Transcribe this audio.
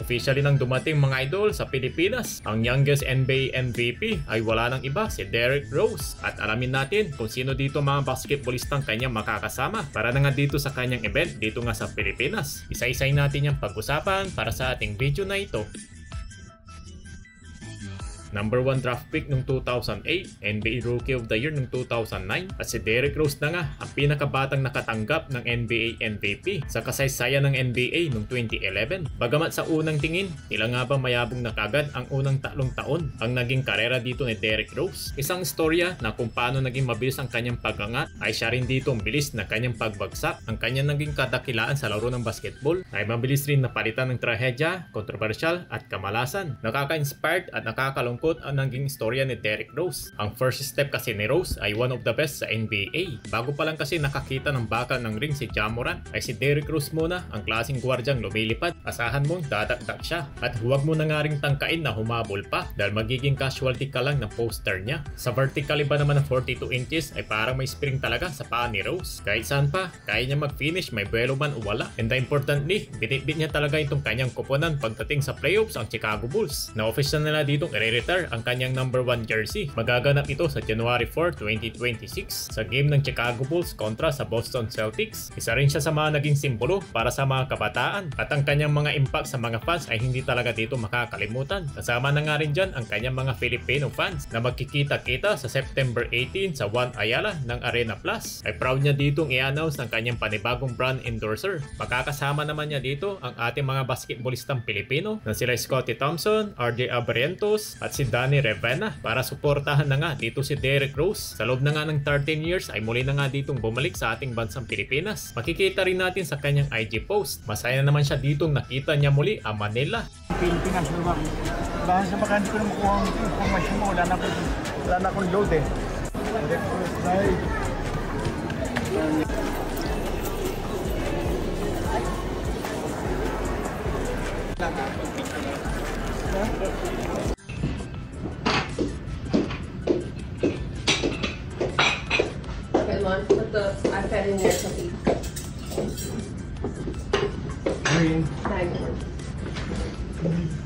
Officially nang dumating mga idol sa Pilipinas, ang youngest NBA MVP ay wala nang iba si Derrick Rose. At alamin natin kung sino dito mga basketballistang kanyang makakasama para na nga dito sa kanyang event dito nga sa Pilipinas. Isa-isay natin yung pag-usapan para sa ating video na ito. Number 1 draft pick noong 2008, NBA Rookie of the Year noong 2009, at si Derrick Rose na nga ang pinakabatang nakatanggap ng NBA MVP sa kasaysayan ng NBA noong 2011. Bagamat sa unang tingin, tila nga ba mayabong na kagad ang unang 3 taon ang naging karera dito ni Derrick Rose. Isang istorya na kung paano naging mabilis ang kanyang pag-angat ay siya rin dito ang bilis na kanyang pagbagsak. Ang kanyang naging kadakilaan sa laro ng basketball ay mabilis rin napalitan ng trahedya, kontrobersyal at kamalasan. Nakaka-inspired at nakakalungkot ang naging istorya ni Derrick Rose. Ang first step kasi ni Rose ay one of the best sa NBA. Bago pa lang kasi nakakita ng bakal ng ring si Ja Morant, ay si Derrick Rose muna ang klaseng gwardyang lumilipad. Asahan mong dadagdag siya at huwag mo na nga ring tangkain na humabol pa dahil magiging casualty ka lang ng poster niya. Sa vertically ba naman ng 42 inches ay parang may spring talaga sa paa ni Rose. Kahit saan pa, kaya niya mag-finish may buwelo man o wala. And importantly, binitbit niya talaga itong kanyang kuponan pagdating sa playoffs ang Chicago Bulls. Na-official nila ditong i-retire ang kanyang number 1 jersey. Magaganap ito sa January 4, 2026 sa game ng Chicago Bulls kontra sa Boston Celtics. Isa rin siya sa mga naging simbolo para sa mga kabataan at ang kanyang mga impact sa mga fans ay hindi talaga dito makakalimutan. Kasama na nga rin dyan ang kanyang mga Filipino fans na magkikita-kita sa September 18 sa One Ayala ng Arena Plus. Ay proud niya ditong i-announce ng kanyang panibagong brand endorser. Makakasama naman niya dito ang ating mga basketballistang Pilipino na sila Scottie Thompson, RJ Abrientos at si Danny Revena para suportahan na nga dito si Derrick Rose. Sa loob na nga ng 13 years ay muli na nga ditong bumalik sa ating bansang Pilipinas. Makikita rin natin sa kanyang IG post. Masaya naman siya ditong nakita niya muli ang Manila. Pilipinas naman. Dahil sa baka hindi ko na makuha ang information mo, wala na akong load eh. Put the iPad in there, Sophie. Green. Thank you.